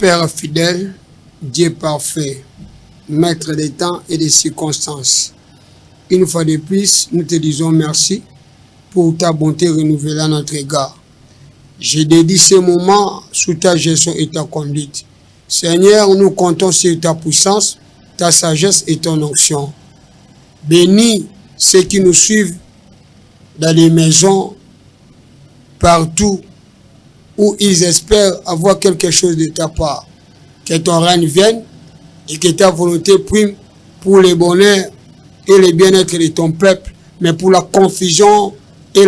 Père fidèle, Dieu parfait, Maître des temps et des circonstances. Une fois de plus, nous te disons merci pour ta bonté renouvelée à notre égard. Je dédie ce moment sous ta gestion et ta conduite. Seigneur, nous comptons sur ta puissance, ta sagesse et ton onction. Bénis ceux qui nous suivent dans les maisons, partout où ils espèrent avoir quelque chose de ta part. Que ton règne vienne et que ta volonté prime pour le bonheur et le bien-être de ton peuple, mais pour la confusion et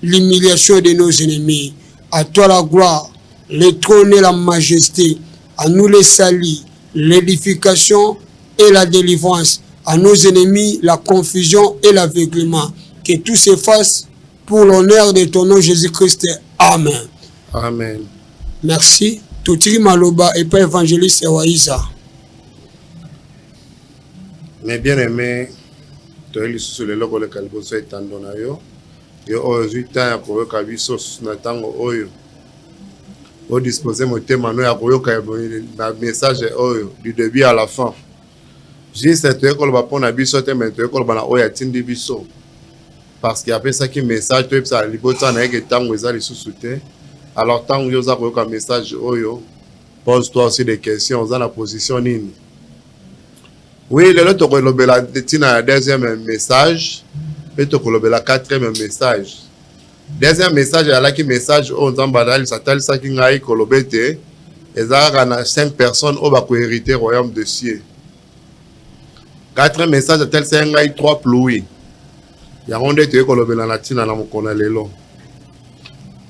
l'humiliation de nos ennemis. À toi la gloire, le trône et la majesté, à nous les saluts, l'édification et la délivrance, à nos ennemis la confusion et l'aveuglement. Que tout se fasse pour l'honneur de ton nom Jésus-Christ. Amen. Amen. Merci. Tutiri Maloba et Père évangéliste Ewaïza. Mes bien-aimés, tu es sur le logo de Caliboso et Tandonayo. Yo ozuita ya koyoka biso na tango oyo. O disposer mon thème ya koyoka na message oyo du début à la fin. Juste tu ekolo ba pona biso te mais tu ekolo ba na oya tindi biso. Parce qu'il y a pas ça qui message tu ça libota na ke tango eza lisusu te. Alors tango yo za koyoka message oyo, pose-toi aussi des questions dans la position nini. Oui, le to ko lobela tina deuxième message. Et tu as le quatrième message. Deuxième message, il y a qui message on t'emballage, ça t'a ça qui n'a eu colobete. Et ça a 5 personnes au bas hériter royaume de cieux. Quatrième message, tel c'est un 3 pluies. Il y a un des tu colobé la latine à la mokonalelo.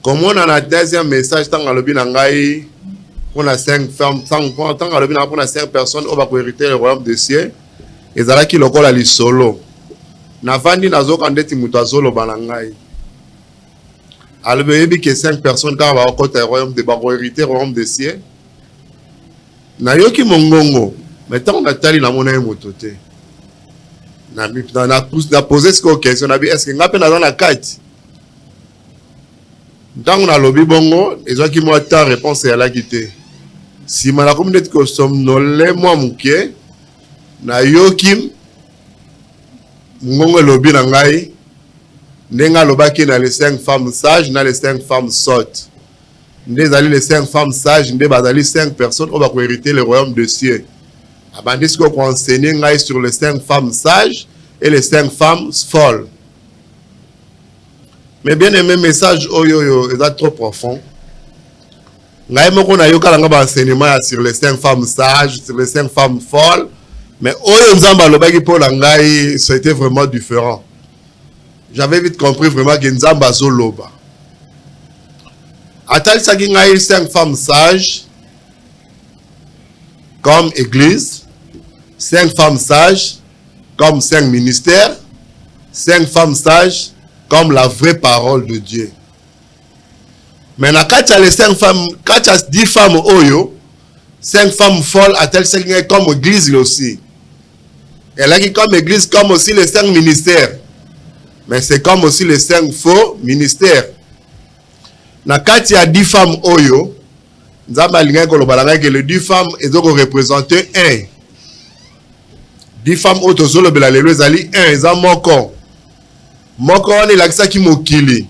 Comme on a un deuxième message, tant à l'obin angai, on a 5 femmes, tant à l'obin on a 5 personnes au bas hériter le royaume de cieux. Et ça a qui le col à solo. Navandi nazo kandeti mutazolo banangai. Albebi que 5 personnes quand va au côté royaume de Bago hérité royaume de cieux. Na yoki mongongo, mais tant on a tali na mona mototé. Na poser ce question na bi est-ce que ngape na dans la carte. Tant on a lobby bongo, et gens qui moi ta réponse est à la quitté. Si mala comme d'être que somnolé moi muké na yokim Ngongo lobi na ngai ndenga lobaki na les 5 femmes sages na les 5 femmes sottes. Ndezali les 5 femmes sages nde bazali 5 personnes qui vont hériter le royaume de cieux. Abandis ko enseigner ngai sur les 5 femmes sages et les 5 femmes folles. Mais bien aimé message oyo est trop profond. Ngai moko na yoka nga ba enseignement sur les 5 femmes sages, sur les 5 femmes folles. Mais oyo nzamba lobaki pour langai, c'était vraiment différent. J'avais vite compris vraiment que nzamba zoloba. Atali saki ngai 5 femmes sages comme église, 5 femmes sages comme 5 ministères, 5 femmes sages comme la vraie parole de Dieu. Mais na kacha les 5 femmes, kacha 10 femmes oyo, 5 femmes folles atali saki ngai comme église aussi. Elle a qui comme église, comme aussi les 5 ministères. Mais c'est comme aussi les 5 faux ministères. Na kati ya 10 femmes oyo, nzamba linga ko lobalanga que les 10 femmes ezo ko représenter 1. 10 femmes auto zolo bela lelo ezali 1 eza moko. Moko on la kisa ki mokili.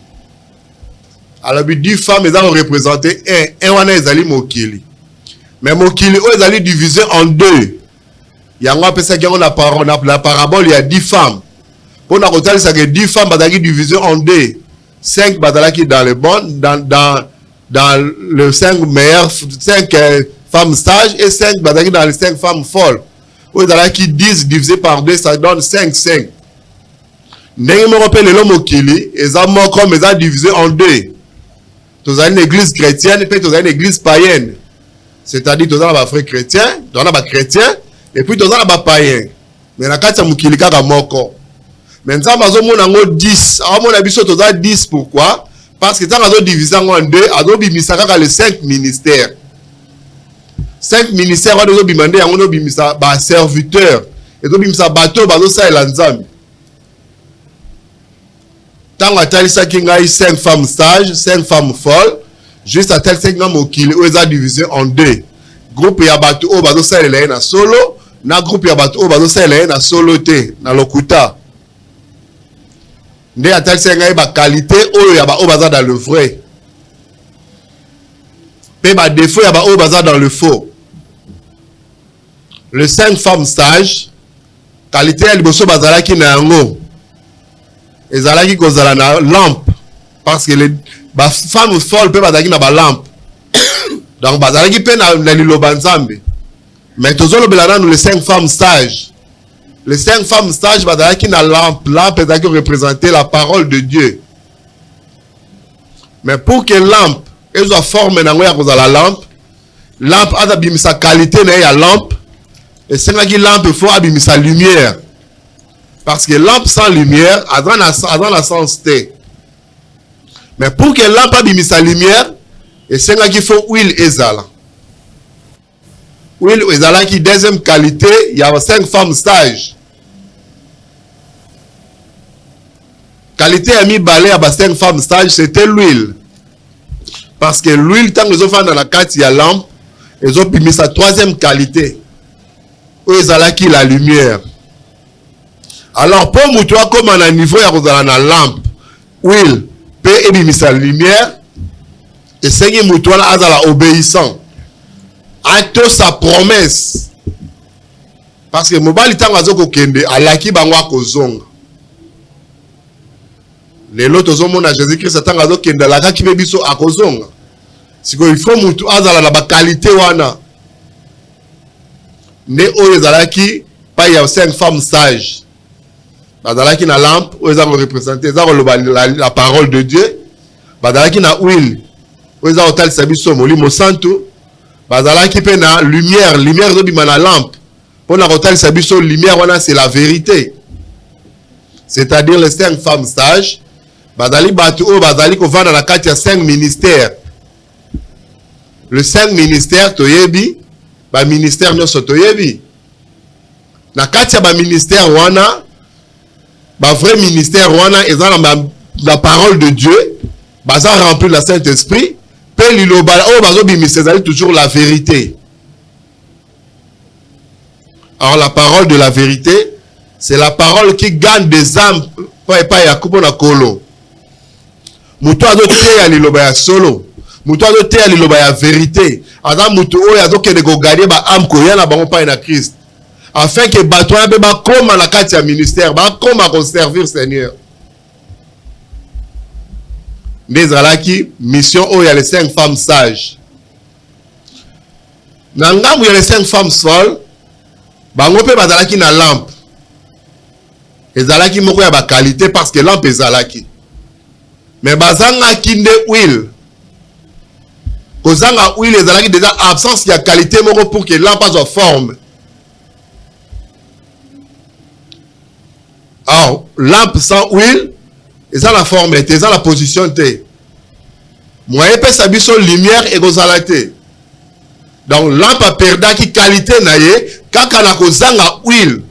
Alors 10 femmes ezo ko représenter 1 wana ezali mokili. Mais mokili o ezali divisé en 2. Il y a un peu ça qui a la parabole, il y a 10 femmes. Pour nous dire que 10 femmes sont divisées en 2. 5 sont dans le bon, dans le 5 meilleurs, 5 femmes sages et 5 sont dans les 5 femmes folles. Vous avez qui 10 divisé par 2, ça donne 5, 5. Nous avons l'homme au Kili, et ça comme ils sont divisés en 2. Vous avez une église chrétienne et vous avez une église païenne. C'est-à-dire que vous avez un frère chrétien, vous avez un chrétien. Et puis, tu as un païen. Mais la carte, c'est un moko. Mais nous avons 10. Alors, nous avons 10. Pourquoi? Parce que nous avons divisé en 2. Nous avons les 5 ministères. 5 ministères, nous avons demandé à un serviteur. Et nous avons un bateau, nous avons tant à tel 5 femmes sages, 5 femmes folles, juste à tel 5 hommes qui ont divisé en 2. groupe ya bato o bazo salela na solo na groupe ya bato o bazo salela na solo te na lokuta nde atalisa ngai ba qualité oyo ya ba o baza dans le vrai pe ba défaut ya ba o baza dans le faux. Les 5 femmes sages qualité ya liboso bazalaki na yango ezalaki kozala na lampe parce que les femmes folles pe bazalaki na ba lampe donc bazalaki pe na liloba nzambe. Mais tozolobela nanu les 5 femmes sages. Les 5 femmes sages bazalaki na lampe ezalaki représenter la parole de Dieu. Mais pour que lampe ezwa forme nango ya kozala lampe aza bimisa qualité na ya lampe esengaki lampe il faut abimisa lumière parce que lampe sans lumière aza na sens te. Mais pour que lampe abimisa lumière esengaki faut huile ezala. Huile ezalaki deuxième qualité, il y a 5 femmes sages. Qualité à mibale ya 5 femmes sages, c'était l'huile. Parce que l'huile, tant que les enfants dans la carte, il y a lampe, ils ont mis sa troisième qualité. Où ezalaki la lumière. Alors, pour nous, comme on a un niveau, il y a la lampe, huile, peut émettre sa lumière, et c'est que nous, azala obéissant. Acte sa promesse parce que mobali tango azoko kende alaki bangwa kozonga lelo tozomona Jésus-Christ tango azoko kende alaki be biso akozonga siko il faut mutu azala na ba qualité wana ne oyo ezalaki pa ya 5 femmes sages bazalaki na lampe oyo ezako représenter ezako la parole de Dieu bazalaki na huile oyo ezako talisa biso molimo santo bazalaki pe na lumière zobima na lampe pona kotalisa biso lumière wana c'est la vérité, c'est-à-dire les 5 femmes sages bazali bato oyo bazali kovanda na kati ya 5 ministères. Le 5 ministères toyebi ba ministère nyonso toyebi na kati ya ba ministère wana ba vrai ministère wana eza na la parole de Dieu baza rempli de la Saint-Esprit. Toujours la vérité. Alors la parole de la vérité, c'est la parole qui gagne des âmes. Pas Yakubo na kolo. Muto azote ya liloba ya solo. Muto azote ya liloba ya vérité. Adam muto oyo azoke de go gagner ba âme ko yana bango pa na Christ. Afin que batwa be ba koma na kati ya ministère, ba koma ko servir Seigneur. Nezalaki mission où il y a les 5 femmes sages. Nangam où il y a les 5 femmes folles, bango pe bazalaki na lampe. Ezalaki moko ya ba qualité parce que lampe ezalaki. Mais bazanga kinde huile. Kozanga huile ezalaki déjà absence ya qualité moko pour que lampe soit forme. Alors, lampe sans huile, et ça la forme, et ça la position. Moi, je peux savoir son lumière et gozalate. Donc, lampe a perdu qui qualité naie, kaka na kozanga huile.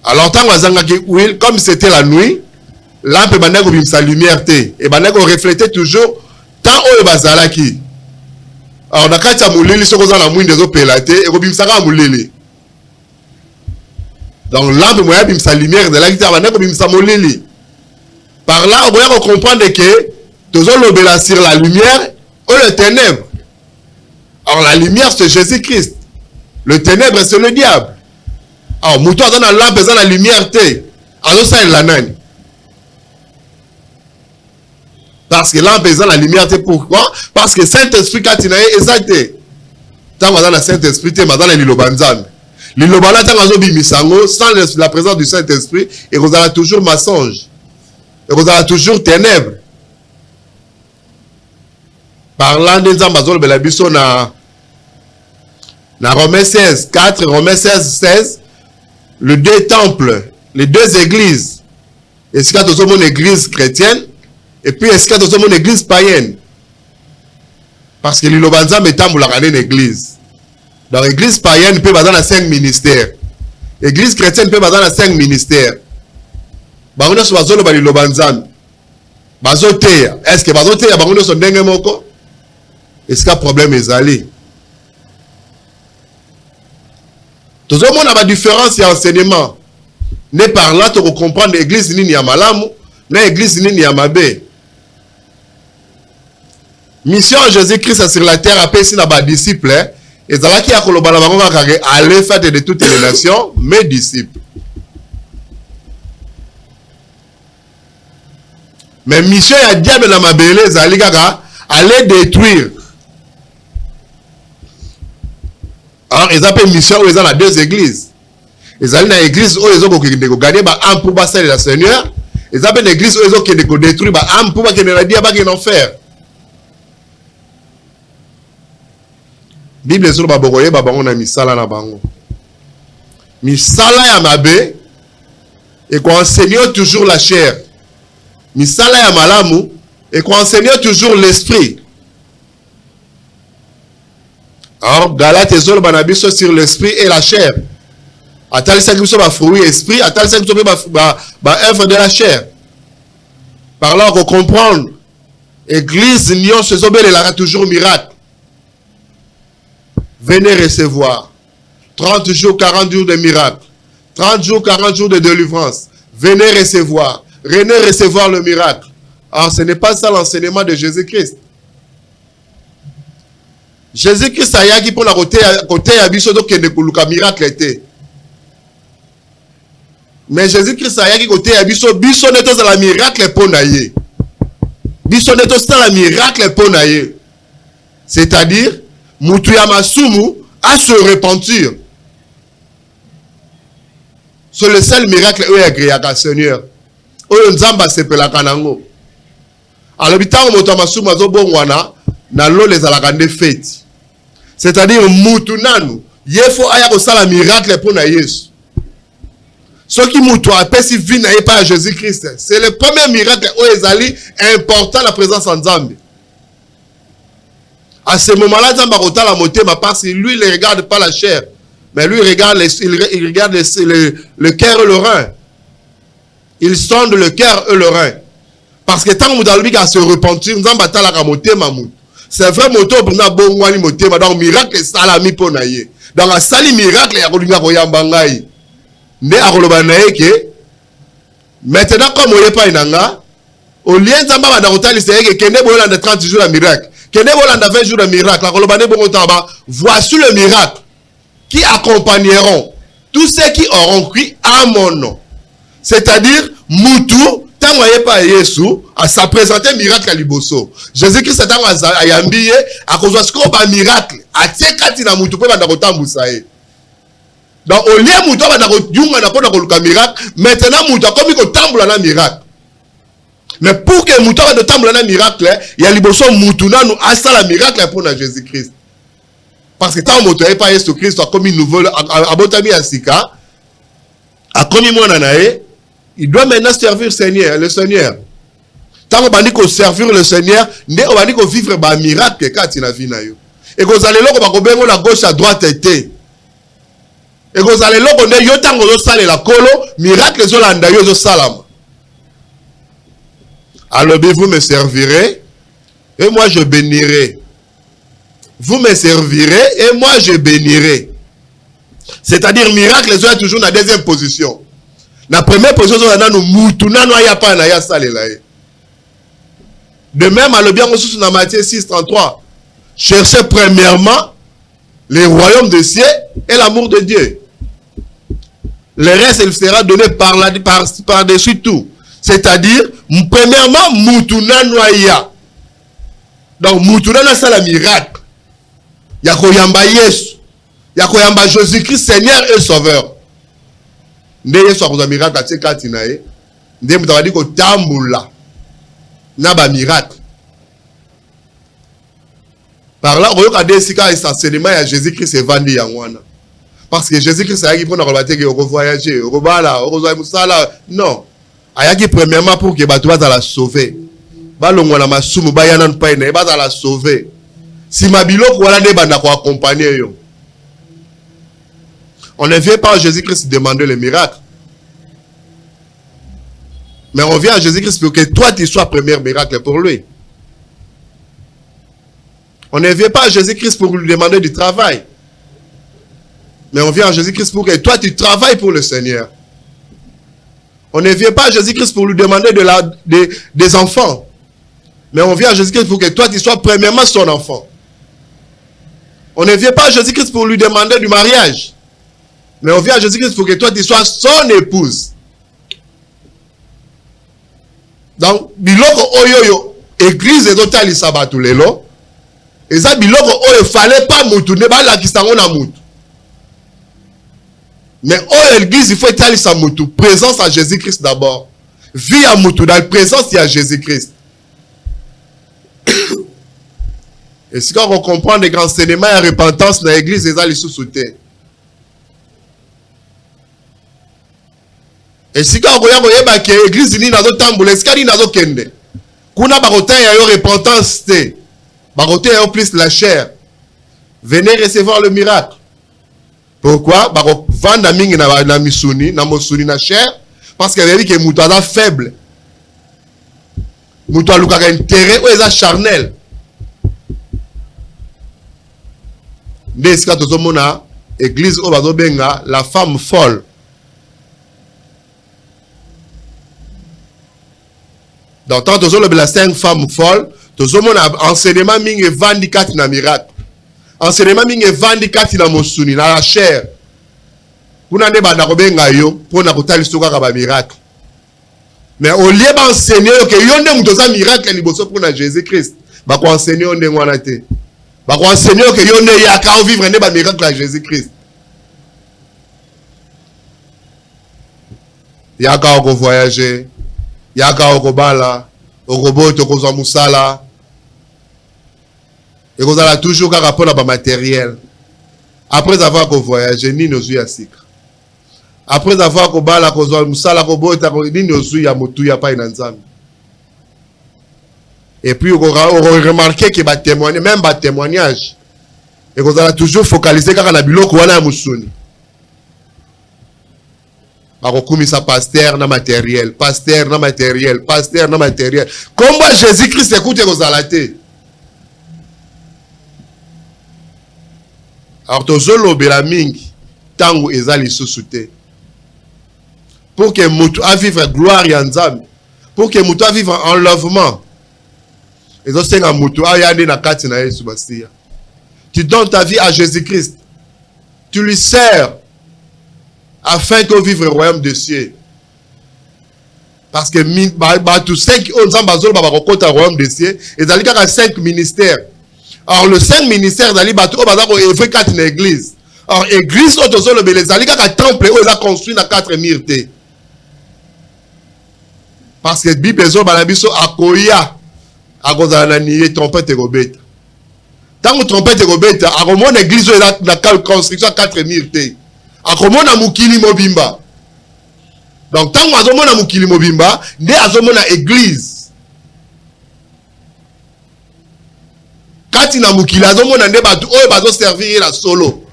Alors, tant que qui huile, comme c'était la nuit, lampe bana ko bimsa lumière te, et bana ko refléter toujours tant oyo bazalaki. Alors, na kati ya mulili soko za na mwinde zo pelate, et ko bimsa ka mulili. Donc lampe moya bimsa lumière de la guitare bana ko bimsa molili. Par là on va comprendre que toujours l'obéla sur la lumière ou le ténèbre. Alors la lumière c'est Jésus-Christ. Le ténèbre c'est le diable. Alors muto dans la lampe dans la lumière té. Alors ça il la nani. Parce que lampe dans la lumière té pourquoi? Parce que Saint-Esprit quand il est exacté. Tant dans la Saint-Esprit té dans la lilobanzam. L'ilobala tangazo bimisango sans la présence du Saint-Esprit et vous avez toujours mensonge et vous avez toujours ténèbres. Parlant des ambazol belabiso na Romains 16 4 Romains 16 16 les deux temples, les deux églises. Est-ce qu'il y a une église chrétienne et puis est-ce qu'il y a une église païenne? Parce que l'ilobanza metamboula une église. Dans l'église païenne peut avoir 5 ministères. L'église chrétienne peut avoir 5 ministères. Bangono so bazolo bali lobanzami. Bazoteya. Est-ce que bazoteya bangono so ndenge moko? est-ce qu'il y a problème ezali? Tout le monde a la différence et enseignement. Ne par là, tu comprendre l'église ni ya malamu, l'église ni ya mabe. Mission Jésus-Christ sur la terre après ici na disciples, et là qui a kolobala bango aller faire de toutes les nations mes disciples. Mais mission ya diable na mabele ezali kaka aller détruire. Alors ils appellent mission où ils ont la deux églises. Ils ont une église où ils ont gagné ba âme pour passer le Seigneur. Ils appellent l'église où ils ont détruire ba âme pour que la dia ba en enfer. Bible sur ba bokoye ba bango na misala na bango. Misala ya mabe et qu'on enseigne toujours la chair. Misala ya malamu et qu'on enseigne toujours l'esprit. Alors, Galate et Zol Banabiso sur l'esprit et la chair. Attends, ça qui sont fruit esprit, attends, ça qui sont œuvre de la chair. Par là, on comprend. Église, Nyon, ce zobel, elle aura toujours miracle. Venez recevoir. 30 jours, 40 jours de miracle. 30 jours, 40 jours de délivrance. Venez recevoir. Venez recevoir le miracle. Alors, ce n'est pas ça l'enseignement de Jésus-Christ. Jésus-Christ a yaki pour la côté à biso donc de kuluka miracle était. Mais Jésus-Christ a yaki côté à biso neto za la miracle pour naie. Biso neto za la miracle pour naie. C'est-à-dire mutu ya masumu à se repentir. C'est le seul miracle où est créé à Seigneur. Oyo nzamba sepela kanango. Alors bitango moto masumu azo bongwana na lo les alakande fête. C'est-à-dire mutu nanu yefo aya ko sala miracle pour na Yesu. Ce qui mutu apesi vie na pas Jésus-Christ, c'est le premier miracle où ezali important la présence en Nzambe. À ce moment-là, Nzamba kotala motema parce que lui il regarde pas la chair, mais lui il regarde le cœur et le rein. Il sonde le cœur et le rein. Parce que tant que vous à se repentir, Nzamba tala ka motema mutu. C'est vrai moto pour na bongwani motema donc miracle salami pour naie. Dans la sali miracle ya kolinga koyamba ngai. Nde akoloba nae ke maintenant comme oye pa inanga au lien Nzamba ba ndakotali c'est que kende bolanda 30 jours de miracle. Kende bolanda 20 jours de miracle. Akoloba ne bongo taba voici le miracle qui accompagneront tous ceux qui auront cru à mon nom. C'est-à-dire mutu tant voyez pas Yesu à sa présenter miracle à liboso. Jésus-Christ tant a yambiye à cause de ce qu'on ba miracle a tsekati na mutu pe banda kotambusa e. Donc au lieu mutu banda kojunga na pona koluka miracle, maintenant mutu comme ko tambula na miracle. Mais pour que mutu banda tambula na miracle, il y a liboso mutu nanu asala miracle pour na Jésus-Christ. Parce que tant mutu pas Yesu Christ a comme une nouvelle abotami asika a comme mwana nae. Il doit maintenant servir le Seigneur. Tant qu'on dit qu'on servir le Seigneur, on va dire qu'on vivre un miracle quand il a vu. Et qu'on allait là, on va la gauche à droite était. Et qu'on allait là, on est yotan on sale la colo, miracle sur l'andayo zo salam. Alors vous me servirez et moi je bénirai. Vous me servirez et moi je bénirai. C'est-à-dire miracle sont toujours dans la deuxième position. La première position, c'est que nous de même, à le bien reçu dans Matthieu 6, 33. Cherchez premièrement le royaume des cieux et l'amour de Dieu. Le reste, il sera donné par-dessus tout. C'est-à-dire, premièrement, Moutuna Noya. Donc, Moutuna Noya, c'est le miracle. Yakoyamba Yesu. Yakoyamba Jésus-Christ, Seigneur et Sauveur. Ndeye so akoza miracle atikati na ye nde mutawadi ko tambula na ba miracle par là oyoka desika essentiellement ya Jésus-Christ evandi yangwana parce que Jésus-Christ ayaki pona ko bateke ko voyager ko bala ko zo musala non ayaki premièrement pour que bato baza la sauver balongwa na masumu bayana npai na baza la sauver si mabiloko wala ne banda ko accompagner yo. On ne vient pas à Jésus-Christ demander le miracle. Mais on vient à Jésus-Christ pour que toi, tu sois premier miracle pour lui. On ne vient pas à Jésus-Christ pour lui demander du travail. Mais on vient à Jésus-Christ pour que toi, tu travailles pour le Seigneur. On ne vient pas à Jésus-Christ pour lui demander des enfants. Mais on vient à Jésus-Christ pour que toi, tu sois premièrement son enfant. On ne vient pas à Jésus-Christ pour lui demander du mariage. Mais on vient à Jésus-Christ pour que toi, tu sois son épouse. Donc, biloko oyo église ezotali sabatu lelo. Eza biloko oyo fallait pas mutu ne ba la kisango na mutu. Mais oyo l'église il faut etali sa mutu, présence à Jésus-Christ d'abord. Vie à mutu dans la présence il y a Jésus-Christ. Et si on comprend les grands enseignements et la repentance dans l'église, eza li sous-souté. Et si quand on regarde que l'église ni nazo tambola, est-ce qu'il nazo kende? Kuna barote ya yo repentance te. Barote ya yo plus la chair. Venez recevoir le miracle. Pourquoi? Baro vanda mingi na misuni, na mosuni na chair parce que veut dire que mutu aza faible. Mutu alukaka intérêt ou eza charnel. Nde esika tozomona église o bazobenga la femme folle. Donc, tant que la 5 femmes folles, tout le monde a enseignement mingi vandi kati na miracle. Enseignement mingi vandi kati na mosuni, na la chair. Kuna ne banda kobenga yo, pour na kutali soka ka miracle. Mais au lieu d'enseigner que yo nde mutoza miracle liboso pour na Jésus-Christ, ba ko enseigner on nde ngwana te. Ba ko enseigner que yo nde ya ka vivre nde ba miracle à Jésus-Christ. Ya ka ko voyager. Yaka okobala, okoboto kozwa musala. Et kozala toujours kaka pona ba matériel. Après avoir voyagé ni nozu ya sika. Après avoir kobala kozwa musala kobota ni nozu ya motu ya pa ina nzambe. Et puis on remarquer que ba témoignage, même ba témoignage. Et kozala toujours focaliser kaka na biloko wana ya musuni. Bakokumisa pasteur na matériel, pasteur na matériel, pasteur na matériel. Comment Jésus-Christ écoute Rosalate? Alors tozolo bela mingi tango ezali susute. Pour que mutu a vivre gloire ya Nzambe, pour que mutu a vivre enlèvement. Ezo senga mutu a yande na kati na Yesu basia. Tu donnes ta vie à Jésus-Christ. Tu lui sers afin que vivre le royaume des cieux. Parce que tous ceux qui ont le royaume des cieux, ils ont 5 ministères. Alors, le 5 ministères, ils ont 4 églises. Alors, l'église, ils ont un temple, ils ont construit dans 4 myrtes. Parce que la Bible, ils ont akoya, akozananiye, trompette et gobeta. Tant que trompette et gobeta, à l'église, ils ont une construction à 4 myrtes. Akomona mukili mobimba. Donc tant azomona mukili mobimba, nde azomona église. Kati na mukili azomona nde batu oyo bazo servir la solo.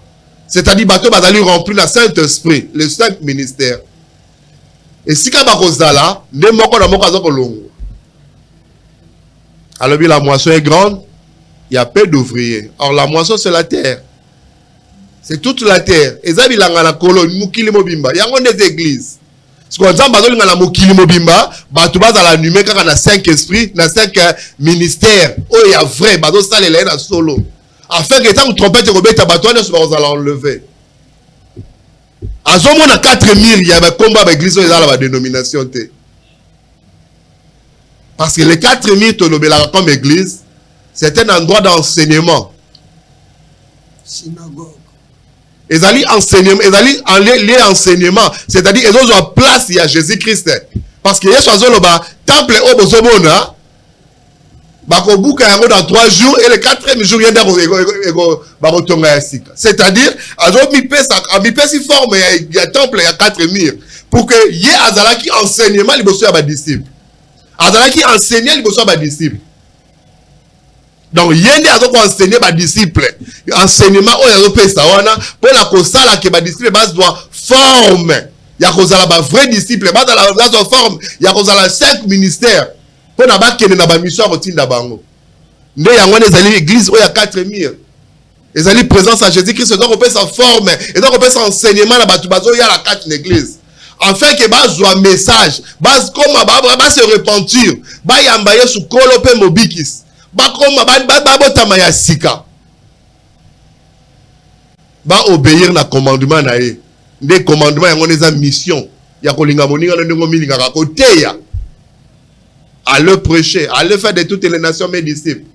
C'est-à-dire batu bazali remplir la Saint-Esprit, les 5 ministères. Et si ka bakozala, nde moko na moko azokolongo. Alors la moisson est grande, il y a peu d'ouvriers. Or la moisson c'est la terre. C'est toute la terre. Ezabi langa na kolo mukili mobimba. Yango des églises. Ce qu'on dit bazo langa mukili mobimba, batu baza la numé kaka na 5 esprits, na 5 ministères. Oh ya vrai, bazo salela na solo. Afin que tant trompette robeta batu ne soit bazo enlever. Azomo na 4000 ya ba combat ba église ezala ba dénomination te. Parce que les 4000 tolobela comme église, c'est un endroit d'enseignement. Synagogue. Ils allaient enseignement, ils allaient lié enseignement, c'est-à-dire ils ont place il y a Jésus-Christ. Parce que Yesu azolo ba temple au bozomona bako buka yango dans 3 jours et le 4e jour yenda ego bako tonga ya sika. C'est-à-dire azo mi pesi forme ya temple ya 4 murs pour que ye azalaki enseignement liboso ya ba disciples. Azalaki enseigner liboso ya ba disciples. Donc, yende azo ko enseigner ba disciples. Enseignement o yazo pesa wana pour la kosala ke ba disciples bas doit forme. Ya kozala ba vrai disciple, ba la forme, ya kozala 5 ministères pour na ba kene na ba mission rotinda bango. Nde yango ezali église oya 4 murs. Ezali présence à Jésus-Christ, donc on peut sa forme, et donc on peut s'enseignement na batu bazo ya la 4 église. Afin que bazwa message, baz koma ba se repentir, ba yamba yesu kolo pe mobikis. Ba koma ba botama ya sika. Ba obéir na commandement na ye. Nde commandement yango neza mission. Ya kolinga moninga no ndongo milinga ka koteya. À le prêcher, à le faire de toutes les nations mes disciples.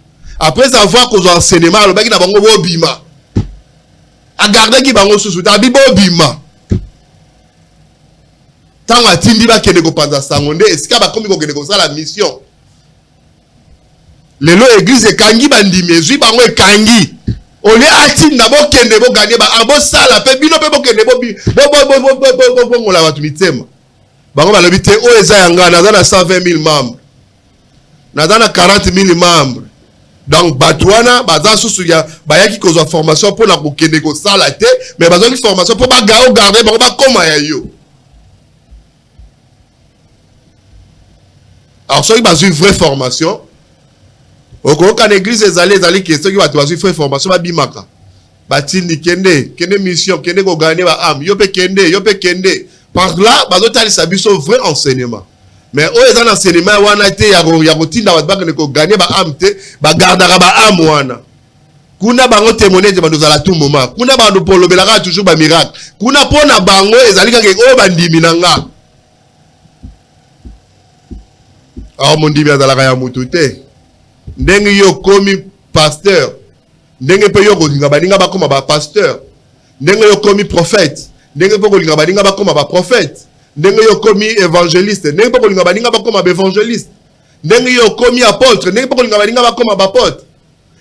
Après avoir causé enseignement, le mec n'a pas encore bima. A garder qui bango sous ta bibo bima. Tant à tindi ba kene ko panza sangonde, est-ce qu'il ba komi ko kene ko ça la mission. Le lo église e kangi bandi mezui bango e kangi. Ole ati na bo kene bo gagner ba abo sala pe bino pe bo kene bo bo ngola batu mitema. Bango ba lobite o eza yanga na za na 120 000 membres. Na za na 40 000 membres. Donc batouana baza susu ya bayaki kozwa formation pour na kokende ko sala te mais bazaki formation pour ba gao garder ba koma ya yo. Alors ceux qui bazui vraie formation oko kan église ezali question qui batu bazui vraie formation ba bimaka batindi kende mission kende ko gagner ba âme yo pe kende par là bazotalisa biso vrai enseignement. Mais au ezan enseignement wana te ya kotinda bat bakene ko gagner ba âme te ba gardera ba âme wana. Kuna bango témoigner ba nous ala tout moment. Kuna ba nous polobelaka toujours ba miracle. Kuna pona bango ezali kake o bandimi nanga. Alors mon dibi azalaka ya mutu te. Ndenge yo komi pasteur. Ndenge pe yo kolinga baninga bakoma ba pasteur. Ndenge yo komi prophète. Ndenge pe kolinga baninga bakoma ba prophète. Ndenge yo komi évangéliste, ndenge poko linga baninga bakoma ba évangéliste. Ndenge yo komi apôtre, ndenge poko linga baninga bakoma ba apôtre.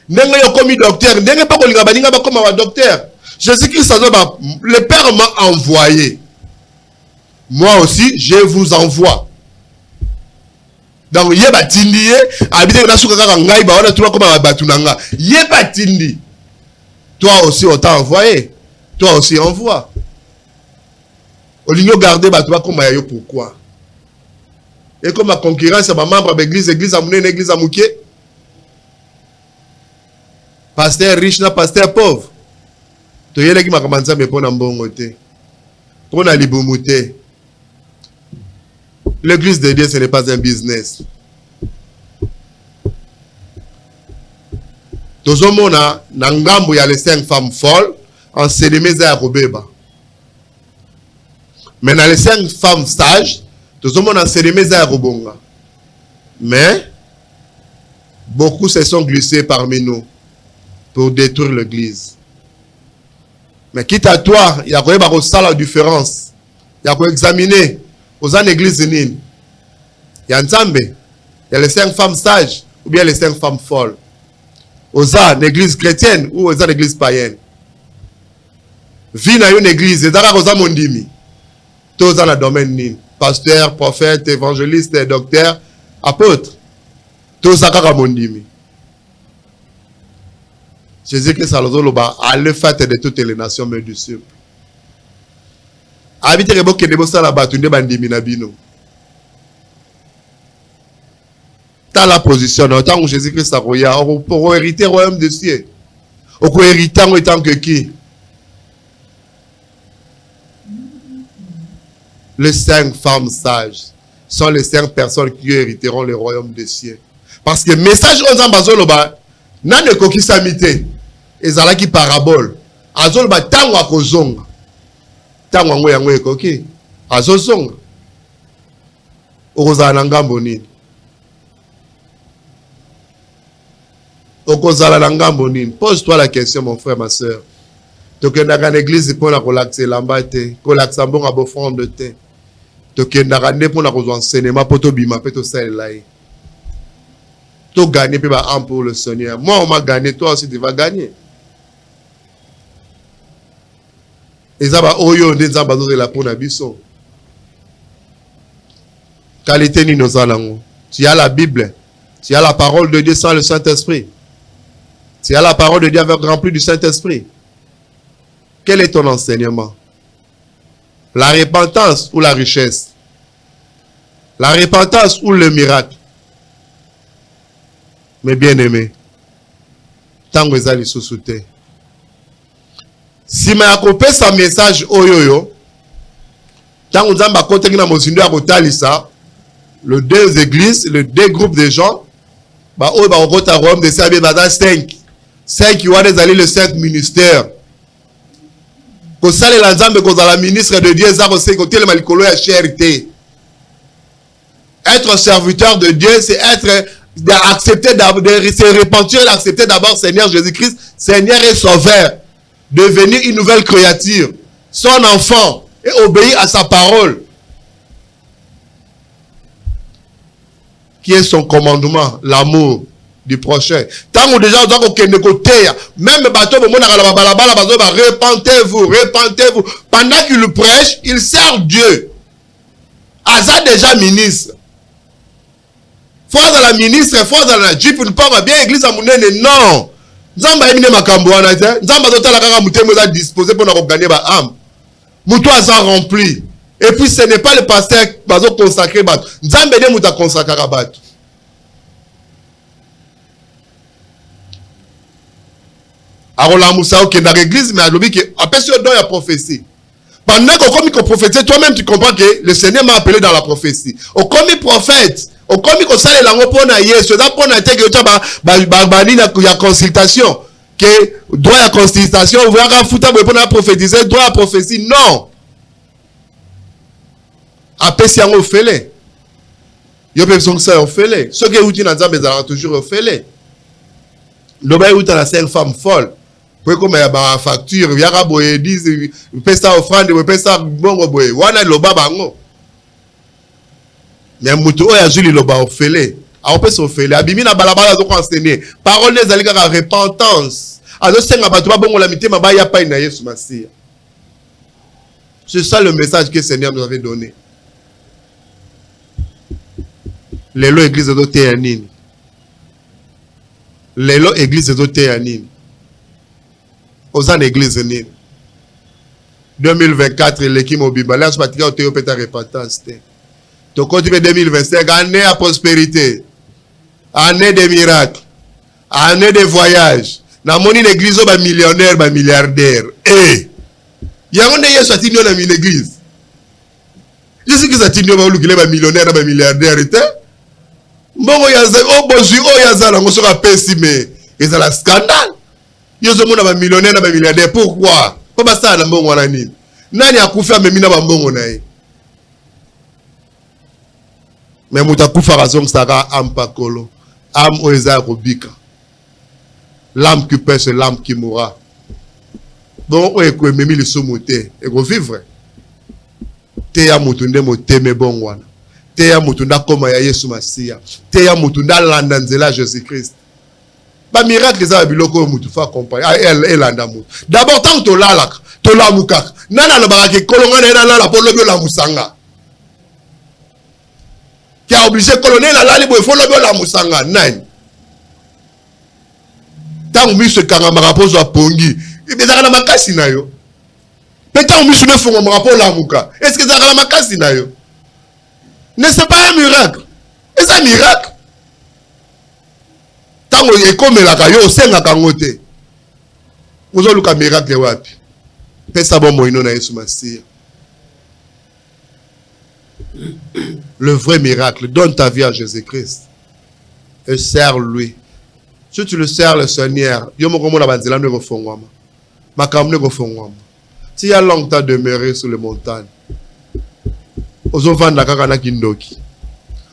Ndenge yo komi docteur, ndenge poko linga baninga bakoma ba docteur. Jésus-Christ le Père m'a envoyé. Moi aussi, je vous envoie. Donc yeba tindi ye, habite na suka kaka ngai ba wana tuwa koma batu nanga. Yeba tindi. Toi aussi on t'a envoyé. Toi aussi envoie. Olingo garder bato bakoma ya yo pourquoi? Et comme la concurrence à ma membre de l'église à monnaie, église à mouké. Pasteur riche na pasteur pauvre. To yele ki makamanza me pona mbongo te. Pona libumu te. L'église de Dieu ce n'est pas un business. Tozomona na ngambo ya les 5 femmes folles enseignement za robeba. Mais dans les 5 femmes sages, tout le monde a enseigné à Robonga. Mais beaucoup se sont glissés parmi nous pour détruire l'église. Mais quitte à toi, il y a la différence. Il y a examiner aux églises unis. Il y a Nzambe, il y a les 5 femmes sages ou bien les 5 femmes folles. Aux églises chrétiennes ou aux églises païennes. Vie dans une église, et dans la mondimi. Tous dans le domaine ni pasteur, prophète, évangéliste, docteur, apôtre. Tous dans le mondimi. Jésus-Christ a le fait de toutes les nations mes disciples. Habite rebo ke debo sala batunde bandimi na bino. Dans la position, dans tant que Jésus-Christ a roya, pour hériter le royaume des cieux. Au hériter en tant que qui? Les 5 femmes sages sont les 5 personnes qui hériteront le royaume des cieux. Parce que le message on zambazoloba n'a de kokisamité. Ezala ki parabole. Azoloba tango akozonga. Tango ngo yango ekoki. Azozonga. Okozala na ngambo nini? Okozala na ngambo nini? Pose-toi la question mon frère, ma soeur. Tokendaka na église pour la relaxer l'ambate, relaxer bon à bofond de thé. Tokendaka ne pour la kozwa enseignement pour to bima pe to selaï. To gagner pe ba am pour le Seigneur. Moi on m'a gagné, toi aussi tu vas gagner. Ezaba oyo ndezamba zo la pour na biso. Qualité ni nos alango. Tu as la Bible, tu as la parole de Dieu sans le Saint-Esprit. Tu as la parole de Dieu avec rempli du Saint-Esprit. Quel est ton enseignement? La repentance ou la richesse? La repentance ou le miracle? Mes bien-aimés, tango ezali lisusu te. Si ma kopesa message oyoyo, tango nzambe akotengi na mozindo ya kotalisa, le deux églises, le deux groupes de gens, ba oyo ba kokota Rome de Sabie bada 5. 5 wana ezali le 5 ministère. Kosalela nzambe kozala ministre de Dieu eza kose kotelema likolo ya charité. Être serviteur de Dieu, c'est être d'accepter, de se repentir et d'accepter d'abord Seigneur Jésus-Christ, Seigneur et Sauveur, devenir une nouvelle créature, son enfant, et obéir à sa parole, qui est son commandement, l'amour du prochain. Tant que déjà, même repentez-vous, repentez-vous. Pendant qu'il prêche, il sert Dieu. Asa déjà ministre. Fois dans la ministre, fois dans la jeep, ne pas bien église à Mounene, non. Nzamba emine makambo wana te. Nzamba totala kaka mutemo za disposé pour nous gagner ba âme. Muto asa rempli. Et puis ce n'est pas le pasteur qui va consacrer bat. Nzamba ne muta consacrer bat. Arola Moussa qui est dans l'église mais alobi que après ce don ya prophétie. Pendant qu'on comme qu'on prophétise, toi-même tu comprends que le Seigneur m'a appelé dans la prophétie. Au comme prophète, au comme qu'on sale la pour na Yesu, ça pour na te que tu ba ya consultation, que droit à consultation, on va foutre pour na prophétiser, droit à prophétie, non. Après si on fait yo personne ça on fait ce que vous dites dans Nzambe ça toujours fait l'obé ou la 5 femmes folles. Pour comme ya ba facture ya boye 10 pesa offrande pesa bongo boye wana loba bango mais mutu oya juli loba ofele a opesa ofele abimi na balabala zo enseigner parole les ali kaka repentance azo senga batu ba bongo la mitema ba ya pa na Yesu Masia. C'est ça le message que le Seigneur nous avait donné. Lelo église de Théanine, lelo église de Théanine. Aux ans d'église nini 2024 l'équipe mobile là je patika au théo peta repentance to continue 2025 année à prospérité, année de miracles, année de voyage na moni l'église ba millionnaire ba milliardaire yango nde Yesu atinyo na l'église je sais que ça tinyo ba lukile ba millionnaire ba milliardaire te mbongo yaza obozi oyaza na ngosoka pesi mais ezala scandale. Yo zo mona ba millionnaire na ba milliardaire pourquoi? Po ba ça na mbongo wana nini? Nani akufa memina ba mbongo na ye? Mais muta kufa razon saka ampakolo. Am oeza robika. L'âme qui pèse, l'âme qui mourra. Bon o eko memi le somote e go vivre. Te ya mutunde moteme bongo wana. Te ya mutunda koma ya Yesu Masia. Te ya mutunda landa nzela Jésus Christ. Ba miracle za biloko mutu fa compagnie elle anda mutu d'abord tant to lalaka to lamuka nana na ba ke kolonga na la polo la musanga qui a obligé colonel la lali boy folo la musanga nani tant mi se kanga rapport à pongi ezaka na makasi na yo mais tant mi se ne font rapport la muka est-ce que ezaka na makasi na yo ne c'est pas un miracle c'est un miracle. Tango ekomela yo senga kangote uzo luka miracle wapi pesa bombo ino na Yesu Masia. Le vrai miracle, donne ta vie à Jésus-Christ et sers-lui. Si tu le sers le Seigneur yo moko mona banzela ne refongwama makamne refongwama si ya longtemps demeuré sur les montagnes ozo vanda kaka na kindoki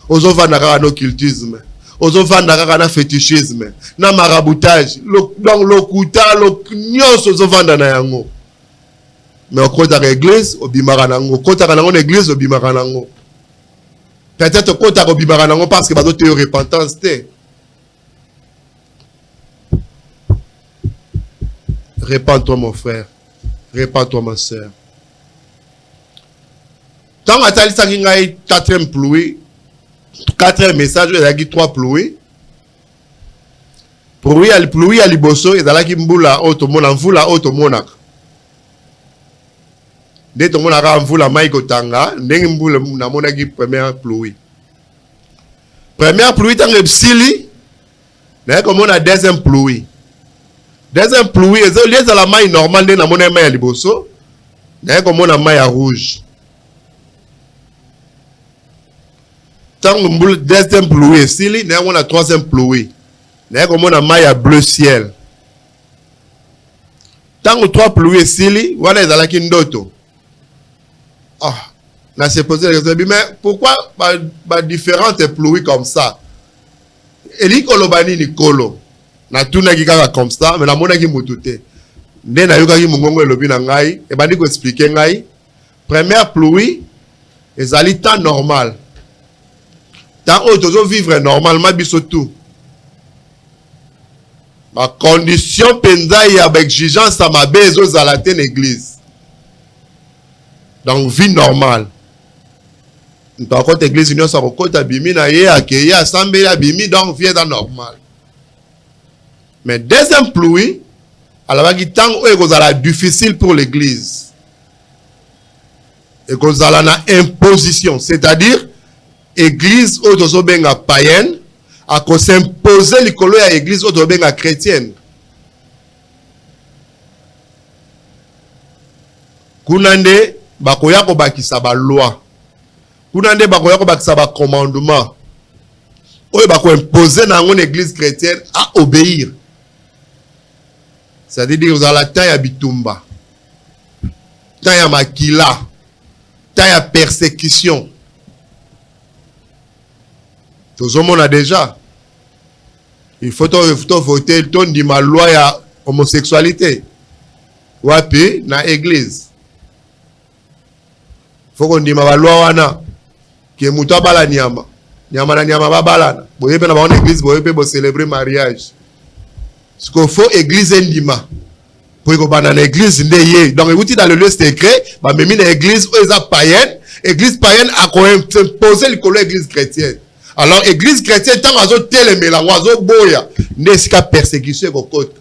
ozo vanda kaka no cultisme ozo vanda kaka na fétichisme na maraboutage donc lokuta nyonso ozo vanda na yango mais okota ka église obimaka nango okota ka nango na église obimaka nango peut-être okota ka obimaka nango parce que bazo te repentance te. Répands-toi mon frère, répands-toi ma soeur. Tant que tu as dit 4e pluie, 4e message, il y a 3 pluies. Pluie à liboso, il y a mboula automona, mvula automona. Dès que tu as mvula maïko tanga, ndenge mboula na mona ki première pluie. Première pluie tant que psili, na comme on a deuxième pluie. Deuxième pluie, les à la maille normale, de la monnaie maille à liboso, n'a comme on a maille à rouge. Tant que deuxième pluie, ici, n'a on a troisième pluie, n'a comme on a maille à bleu ciel. Tant que trois pluies ici, voilà les alaki ndoto. Ah, là c'est posé la question, mais pourquoi différentes pluies comme ça? Eli kolobani ni kolo. Na tuna kikaka comme ça, mais la mona ki mutute. Nde na yoka ki mungongo elobi na ngai, e bandi ko expliquer ngai. Première pluie, ezali temps normal. Temps où tozo vivre normalement biso tout. Ma condition penza ya avec exigence à ma bezo zalate l'église. Donc vie normale. Dans côté église union sa côté bimi na ye accueillir assemblée ya bimi donc vie dans normal. Mais deuxième pluie, alors qu'il temps où est difficile pour l'église. Et qu'on a une imposition, c'est-à-dire église où nous benga païenne, à cause s'imposer l'école à l'église où nous benga chrétienne. Kunande bakoya ko bakisa ba loi. Kunande bakoya ko bakisa ba commandement. Oyo bako imposer dans une église chrétienne à obéir. C'est-à-dire que vous avez la taille à bitumba, taille à makila, taille à persécution. Tout le monde a déjà. Il faut voter le ton de ma loi à homosexualité. Wapi na église. Il faut qu'on dise ma loi wana qui est muta bala nyama. Nyama na nyama ba balana. Boye pe na ba église boye pe bo célébrer mariage. Ce qu'il faut église endima. Pour que dans l'église ndeye. Donc vous dans le lieu secret, bah même une église où ils païenne, église païenne a quand même imposé l'église chrétienne. Alors église chrétienne tant azo tele melango azo boya, nesika persécution ko côté.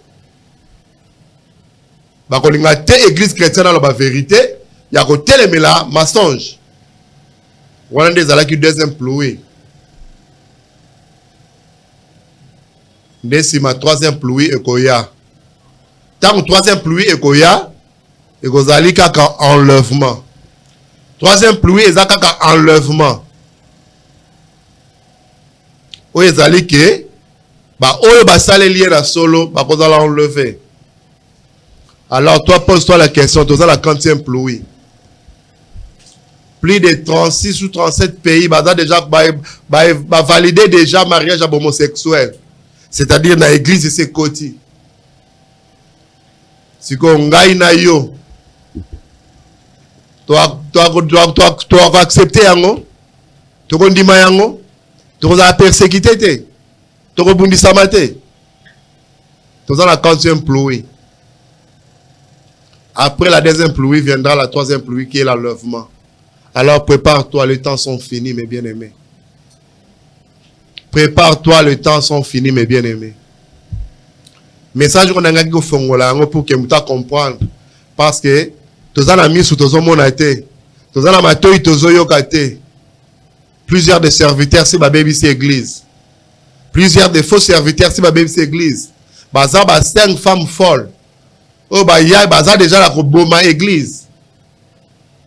Ba ko linga te église chrétienne dans la vérité, ya ko tele mela mensonge. Wana des ala qui deuxième pluie. Ma troisième pluie et koya. Tant que troisième pluie et koya, et kozali kaka enlèvement. Troisième pluie et kaka enlèvement. O ezali ke ba oyo ba sale lié na solo ba kozala enlever. Alors toi pose-toi la question, tu as la 40e pluie. Plus de 36 ou 37 pays ba déjà ba valider déjà mariage homosexuel. C'est-à-dire dans l'église de ses côtés. Si on gagne na yo, toi accepter yango, tu kondima yango, tu vas persécuter te, tu vas bundisa mate. Tu vas la 40e pluie. Après la deuxième pluie viendra la troisième pluie qui est l'enlèvement. Alors prépare-toi, les temps sont finis mes bien-aimés. Prépare-toi, les temps sont finis, mes bien-aimés. Message qu'on a dit fongola pour que vous comprendre. Parce que tous en amis sous tous en monate, tous en amatoi tous en yokate. Plusieurs de serviteurs si ma baby c'est église. Plusieurs de faux serviteurs si ma baby c'est église. Baza ba 5 femmes folles. Oh ba ya baza déjà la boma église.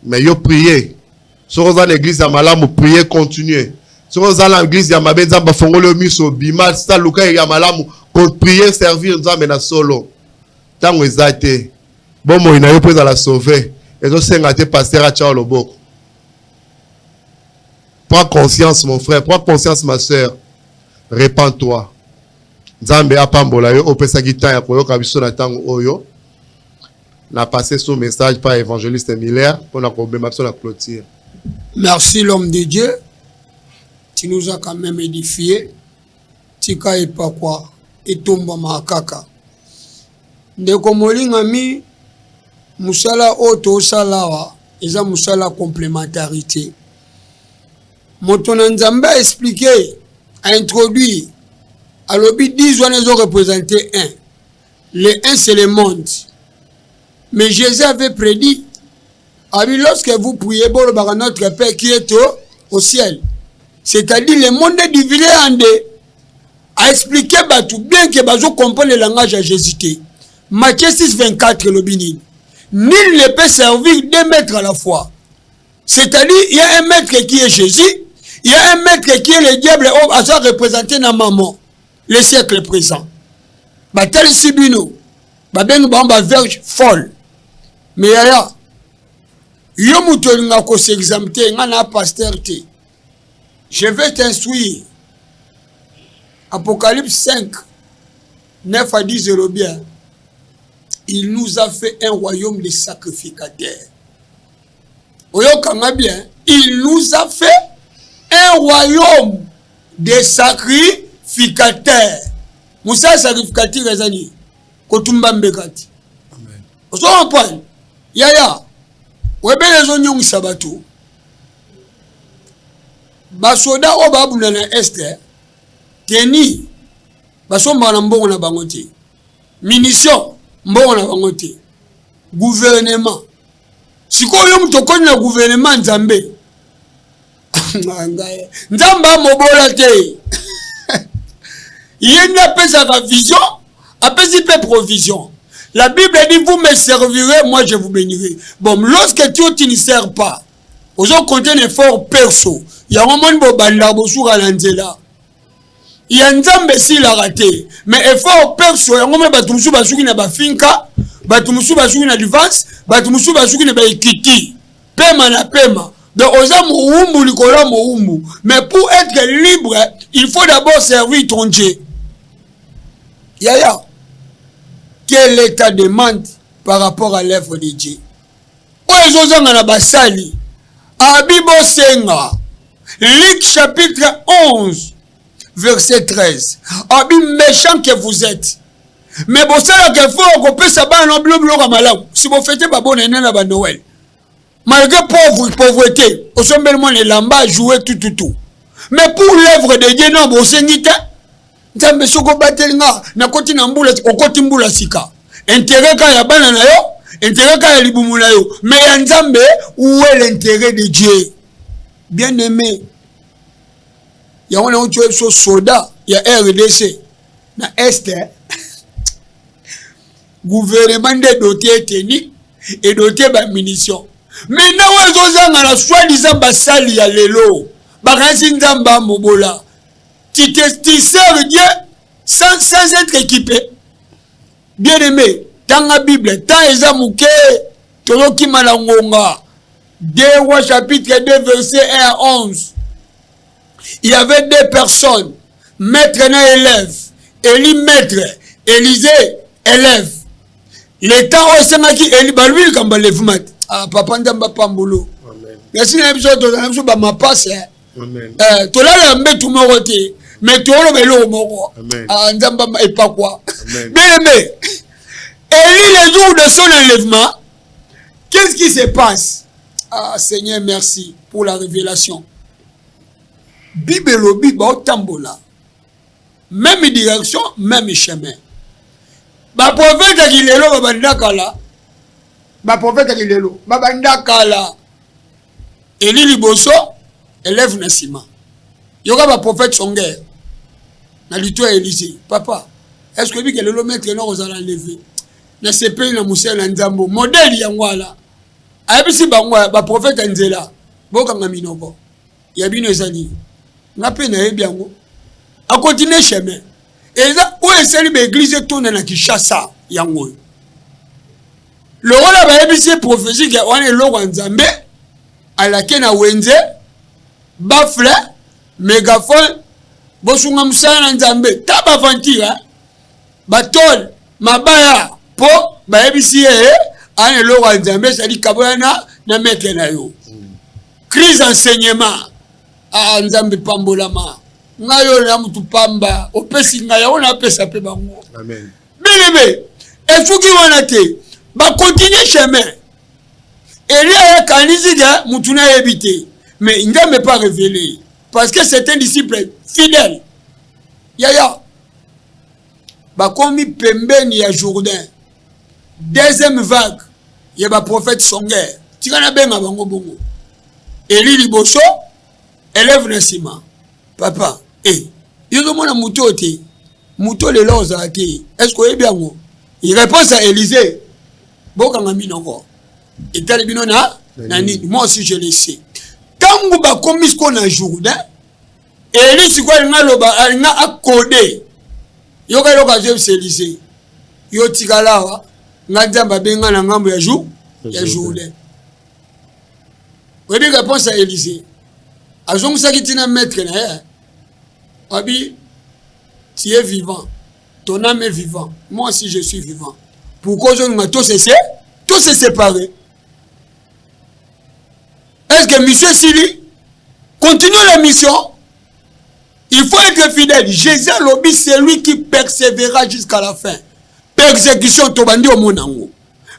Mais yo prier. Sur l'église à malam prier continuer. Si vous allez à l'église, il y a ma benza bafongolo miso bima sa luka ya malamu pour prier servir nzambe na solo. Tango ezate. Bon mo ina yo pesa la sauver. Ezo senga te pasteur a tchao loboko. Prends conscience mon frère, prends conscience ma sœur. Répands-toi. Nzambe apambola yo opesa gitan ya koyoka biso na tango oyo. Na passé son message par évangéliste Miller pour na kobema biso na clôture. Merci l'homme de Dieu. Tu nous as quand même édifié. Tika et pas quoi. Et tomba makaka. Ndeko molinga mi. Musala oto salawa. Eza musala complémentarité. Motonanzamba a expliqué, a introduit. À l'objet 10 ans, ils ont représenté 1. Le 1 c'est le monde. Mais Jésus avait prédit. Lorsque vous priez pour notre Père qui est au ciel. C'est-à-dire le monde est divisé en deux. A expliqué tout bien que vous comprenez le langage à Jésus. Matthieu 6, 24, le binin. Nul ne peut servir deux maîtres à la fois. C'est-à-dire, il y a un maître qui est Jésus, il y a un maître qui est le diable, à ça représenté dans maman, le siècle présent. Tel Sibino, ben nous verge folle. Mais yaya, yo mutolinga ko s'examter, ngana pasteur te. Je vais t'instruire. Apocalypse 5, 9 à 10 le bien. Il nous a fait un royaume de sacrificateurs. Oyokanga bien, il nous a fait un royaume de sacrificateurs. Moussa sacrificateur ezali kotumba mbekati. Amen. Oso point. Yaya. Webele zo nyongi sabatu. Basoda obabuna na este. Teni. Basomba na mbongo na bangote. Munition mbongo na bangote. Gouvernement. Sikoyo mutokoni na gouvernement nzambe. Nzamba mobola te. Il y a une vision, apesi pe provision. La Bible dit, vous me servirez, moi je vous bénirai. Bon, lorsque tu ne sers pas, vous avez compté un effort perso. Il y a un moment où il y a un nzambe si la raté. Mais effort perso, il y a un moment où il y a un finka, il y a l'advance, il y a l'équité. Pema na pema. Donc, mais pour être libre, il faut d'abord servir ton Dieu. Yaya, quel est ta demande par rapport à l'œuvre de Dieu? Luc chapitre 11, verset 13. Abi méchant que vous êtes. Mais bon, ça là qu'il faut qu'on peut savoir un bleu à malam. Si vous faites pas bon à Noël. Malgré pauvreté, au sommet les lambas jouer tout. Mais pour l'œuvre de Dieu, non, bon, c'est nita. Nzambe soko batelinga na koti na mbula okoti mbula sika intérêt ka ya bana na yo intérêt ka ya libumu na yo mais ya nzambe où est l'intérêt de Dieu bien aimé ya wana ucho so soda ya RDC na este gouvernement de doté teni et doté ba munitions mais na wazo zanga na soi-disant basali ya lelo bakasi nzamba mobola. Tu sers Dieu sans être équipé. Bien aimé, dans la Bible, tant Ezamouke, Toloki Malangonga, 2 Rois chapitre 2, verset 1 à 11. Il y avait deux personnes, maître et élève. Élie maître, Élisée élève. Le temps où Esamaki Élie, lui, quand il lève mat. Ah, papa, n'damba pambolo. Merci, n'aimons pas ma passe. Amen. Tola la mbetu morote. Mais tu as le mot. Et pas quoi. Bien aimé. Élie, le jour de son enlèvement, qu'est-ce qui se passe? Ah, Seigneur, merci pour la révélation. Bible lobi ba tambola. Même direction, même chemin. Ba prophète qui lelo babanda kala. Ba prophète qui lelo babanda kala. Élie liboso élève Nassima. Yoga ba prophète son guerre. Na lito Élisée. Papa, est-ce que lui que le maître non aux enlever? Na CP na Moussa na Nzambo. Modèle yangwala. Ayebisi bangwa ba prophète Nzela. Boka ngaminoko. Yabino ezali. Na pe na yebiango. A continuer chemin. Et ça où est celle l'église tourne na Kinshasa yango. Le rôle ba yebisi prophétique on est lo Nzambe ala kena wenze bafle mégaphone bosunga musana Nzambe taba vantira batol mabaya po bayebisi ane lo Nzambe sali kabana na meke na yo crise enseignement a Nzambe pambolama ngayo na mutu pamba opesi ngaya ona pesa pe bango amen bilebe efuki wana te ba continuer chemin Elia kanisiga mutu na yebite mais il ne m'a pas révélé parce que c'est un disciple fidèle. Yaya bakomi pembeni ya Jourdain deuxième vague ya ba prophète Songer tikana benga bango bongo Eli liboso élève Nassima papa yozo mona muto te muto le loza te est-ce que bien ngo Il répond à Élisée. Et moi aussi je le sais. Tant que vous commis ce qu'on a Jourdain, Élie, c'est quoi, il a accordé. Il y a l'occasion de Élisée. Il y a Tigalawa, il y a Benga, il y a Jourdain. Vous avez réponse à Élisée. À Jean Sakitina maître, Abi, tu es vivant. Ton âme est vivant. Moi aussi je suis vivant. Pourquoi je ne tous se séparés? Est-ce que monsieur Sili continue la mission? Il faut être fidèle. Jésus Lobi, c'est lui qui persévérera jusqu'à la fin. Persécution, tobandi au monango.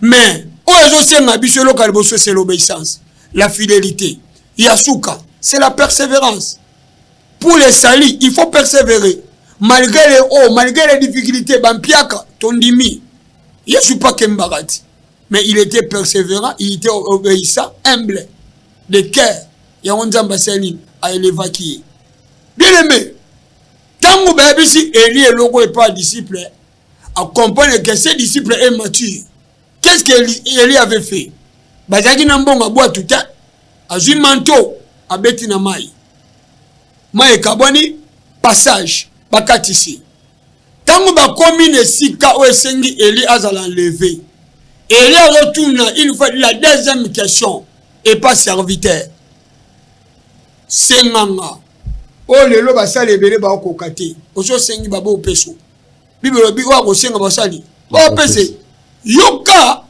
Mais, c'est l'obéissance, la fidélité. Yasuka, c'est la persévérance. Pour les salis, il faut persévérer. Malgré les hauts, malgré les difficultés, Bampiaka, Tondimi, je ne suis pas Kembarati. Mais il était persévérant, il était obéissant, humble, de cœur. Il y a un Zambasani à l'évacuer. Bien aimé, tant que si Élie et Logo n'est pas disciple, à comprendre que ces disciples est mature. Qu'est-ce qu'Élie avait fait? Bazaki Nambonga boit tout le temps, à un manteau, à Betina Maï. Maï Kabani, passage, Bakatisi. Tant que ba commune Sika ou Sengi Élie a enlevé. Élie retourne une fois la deuxième question et pas serviteur. Senganga. Oh le lo basali ebele ba okokate. Oso sengi babo peso. Bibelo bi wa ko senga basali. O pese. Yoka.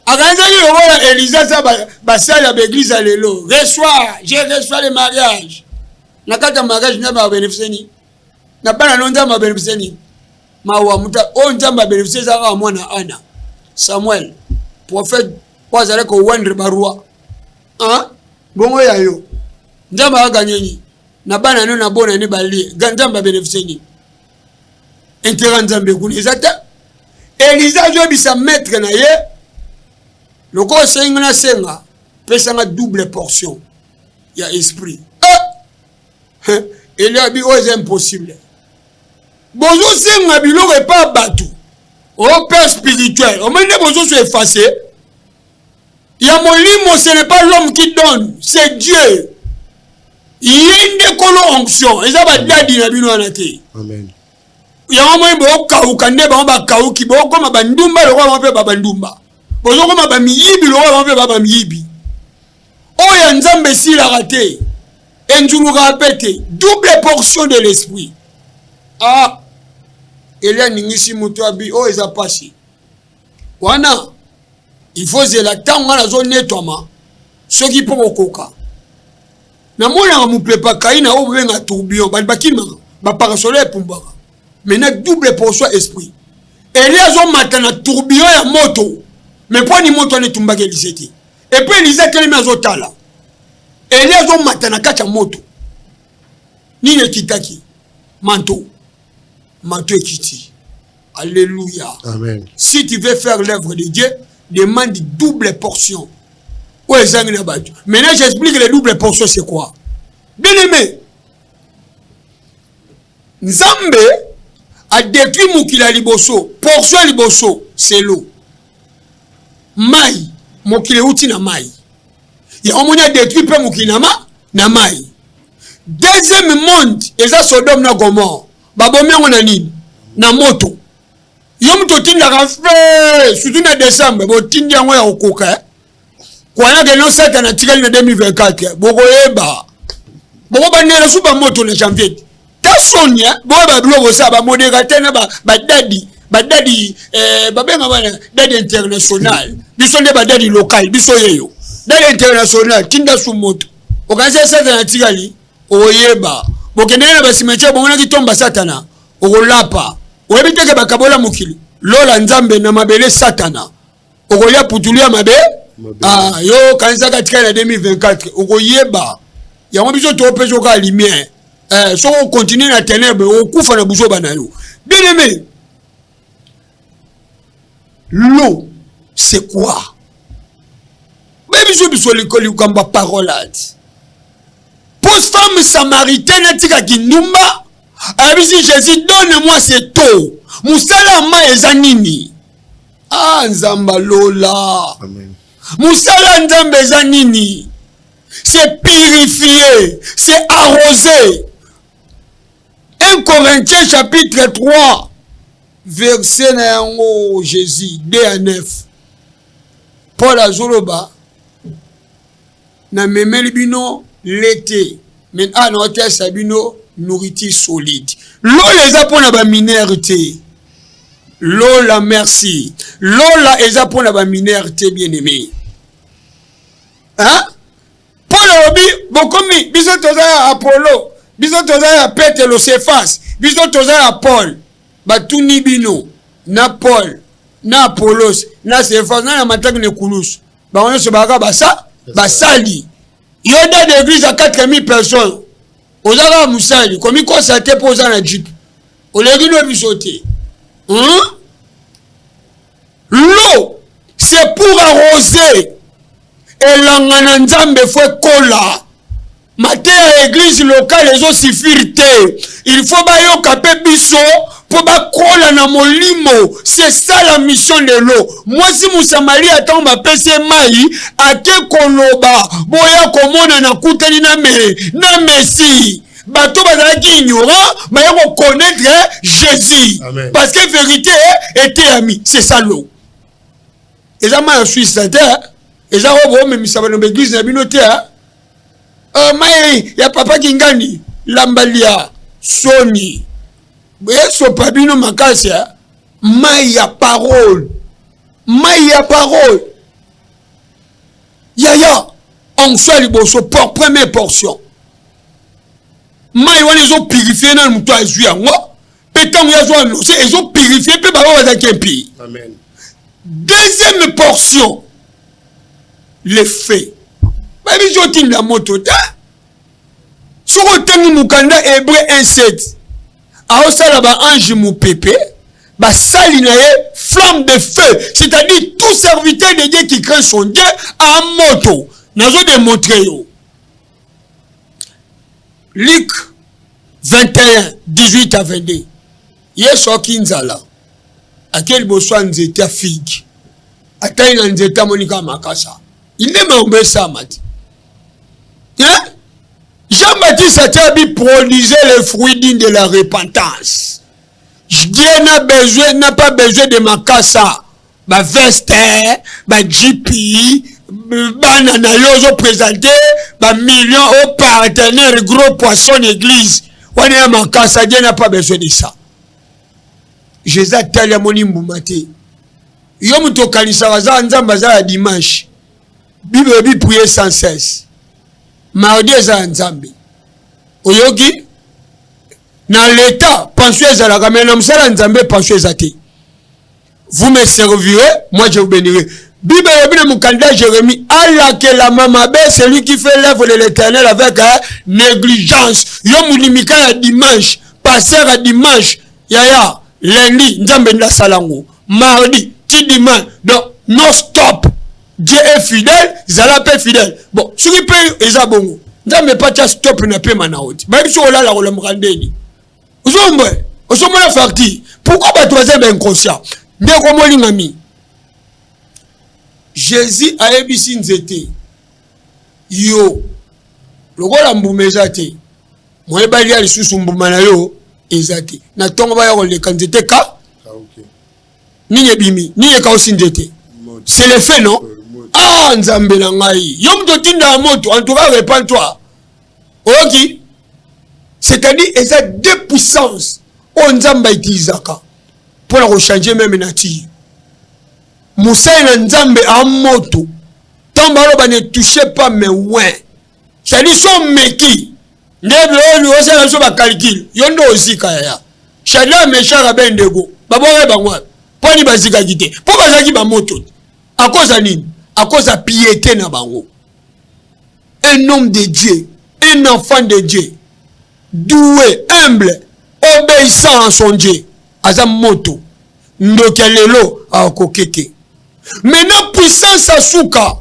Aganzaki le voilà Elisa sa basali à l'église à lelo. Reçois, je reçois le mariage. Nakata mariage na ba bénéficier ni. Na bana nonza ma bénéficier ni. Mawa muta o nzamba bénéficier za ka mwana Ana. Samuel, prophète, pas avec au Wendre Barua. Hein? Bon, ya yo. Nzamba a gagné. Na bana no na bona ni bali. Nzamba bénéficié. Intérêt nzambe kuni. Exact. Elisa jo bisa maître na ye. Le corps senga senga. Pesa nga double portion. Il y a esprit. Il y a bi c'est impossible. Bonjour senga bilo pas batu. Au père spirituel, au moins les besoins sont effacés. Il y a mon limo, ce n'est pas l'homme qui donne, c'est Dieu. Il y a une décolonction. Et ça va dire à Bino Anate. Amen. Il y a un moment où il y a un kaou qui est comme Bandumba, le roi va faire Bandumba. Bonjour, comme Bamiyibi, le roi va faire Bamiyibi. Oh, il y a un Zambé si la raté. Et nous répétons, double portion de l'esprit. Ah. Elia ningisi mutu abi o eza pasi wana il faut zela tanga na zone nettoiement ceux qui pour okoka na mona mu prépa kaina o benga tourbillon ba bakima ba parasolaire pumbaka maintenant double portion esprit Elia zo matana tourbillon ya moto mais pour ni moto ne tumbaka Eliseti et puis Elisa kelema zo tala Elia zo matana kacha moto ni ne kitaki manteau Kiti. Alléluia. Amen. Si tu veux faire l'œuvre de Dieu, demande double portion. Maintenant, j'explique les doubles portions, c'est quoi? Bien aimé, Nzambe a détruit Moukila Liboso. Portion Liboso, c'est l'eau. Maï, Moukila Outi na Maï. Il y a un moment détruit peu Moukinama na Maï. Deuxième monde, et ça, Sodome na Gomorre. Babomé on a ni na moto yom to tinda ka fe surtout na décembre bo tindia ngo ya okoka kwa na ke no seta na tikali na 2024 boko eba boko banela suba moto na janvier ta sonia bo ba blogo sa ba modérateur na ba dadi babenga bana dadi international biso nde ba dadi local biso yeyo dadi international tinda su moto okanza seta na tikali oyeba bokende na basimeche bomona kitomba satana okolapa oyebiteke bakabola mokili lola nzambe na mabele satana okolia putulia mabe ah yo kanisa katika na 2024 okoyeba yango biso to peso ka lumière so on continue na ténèbres okufa na buso banayo bien aimé l'eau c'est quoi biso biso likoli kamba parole femme samaritaine tika kindumba abisi Jésus donne-moi cette eau musala ma ezanini Ah, nzamba lola. Amen. Moussala nzambe eza nini? C'est purifié, c'est arrosé. 1 Corinthiens chapitre 3, verset na yango Jésus 2 à 9. Paul azoloba na memeli bino l'été. Mais ah non, te sabino nourriture solide. L'eau les a pour na ba minéralité. L'eau la merci. L'eau la eza pour na ba minéralité bien aimé. Hein? Paul obi bokomi biso toza Apollo, biso toza Peter lo Cephas, biso toza Paul. Batuni bino na Paul, na Apollos, na Cephas, na mataki ne kulus. Ba on se baka basa, basali. Yoda d'église à 4000 personnes. Ozala musali, comme il constate pour ça na Jeep. Olegino bisoté. L'eau, c'est pour arroser. Et l'angana nzambe faut kola. Maté à l'église locale, les autres suffirent. Il faut bayo kapé biso pour ba kola na molimo. C'est ça la mission de l'eau. Moi si Moussamali attend ma PC mai, ate koloba, boya komona na kuteli na Messi. Bato bazalaki ignorant, mais on connaître Jésus. Amen. Parce que vérité était ami. C'est ça l'eau. Et ça m'a suis terre. Et ça même ça va nous église na binoté. Mais ya papa kingani lambalia Sony. Mais so pabino makasi mai ya parole. Mai ya parole. Yaya on soit liboso pour première portion. Mai wana ils ont purifié na muto azu yango. Petango ya zo no, ils ont purifié pe ba za kempi. Amen. Deuxième portion. Les faits. Babi jotin la moto ta. Sur otengi mukanda Hébreu 1:7. Aosala ba ange mu pépé, ba sali na ye flamme de feu, c'est-à-dire tout serviteur de Dieu qui craint son Dieu a moto. Nazo démontrer yo. Luc 21 18 à 22. Yeso kinzala. Akel boswa nzeta figue. Atai na nzeta monika makasa. Il est membre ça, mati. Hein? Jean-Baptiste Atabi produisait le fruit digne de la repentance. Dieu n'a pas besoin de makasa. Ba veste, ba JP, banana yozo présenté, ba millions au partenaire gros poisson d'église. On est makasa, Dieu n'a pas besoin de ça. Jésus a tellement moni mbumate. Yom to kanisa waza nzamba za dimanche. Bible bi prier sans cesse. Mardi eza nzambe. Oyoki na l'état pension ezala kamena msala nzambe pension ezate. Vous me servirez, moi je vous bénirai. Bible bi na mukanda Jérémie, Allah que la mamabe, celui qui fait l'œuvre de l'Éternel avec négligence. Yo mulimika ya dimanche, passer à dimanche, yaya lundi nzambe nda salango. Mardi, ti dimanche. Donc non stop. Dieu est fidèle, Zala est fidèle. Bon, ce qui peut être bon, nous n'avons pas de stop na pe manaoti. Même si on a la rôle mrandeni. Vous sommes la partie. Pourquoi pas toi c'est inconscient? Bien comme on l'ami. Jésus a ébisi nzete. Yo. Le rôle mbumezate. Moi e bali ali susu mbumana yo ezate. Na tongo ba yo le kanzete ka. OK. Ni ebimi, ni e ka aussi nzete. C'est le fait non? Ah, nzambe na ngai. Yom to tinda moto, en tout cas, répands-toi. Ok? C'est-à-dire, il y a deux puissances. On nzamba itilizaka. Pour la rechanger même nati. Moussa na nzambe a moto. Tambalo ne touchez pas mes ouins. C'est-à-dire, son meki. Ndebe oli osa na so ba calcul. Yondo osika ya. Shada meshara bendego. Babore bangwa. Poni bazika kite. Po bazaki ba moto. À cause de nini? À cause de piété na bango. Un homme de Dieu, un enfant de Dieu, doué, humble, obéissant à son Dieu, aza moto, ndokelelo a kokete. Maintenant puissance asuka,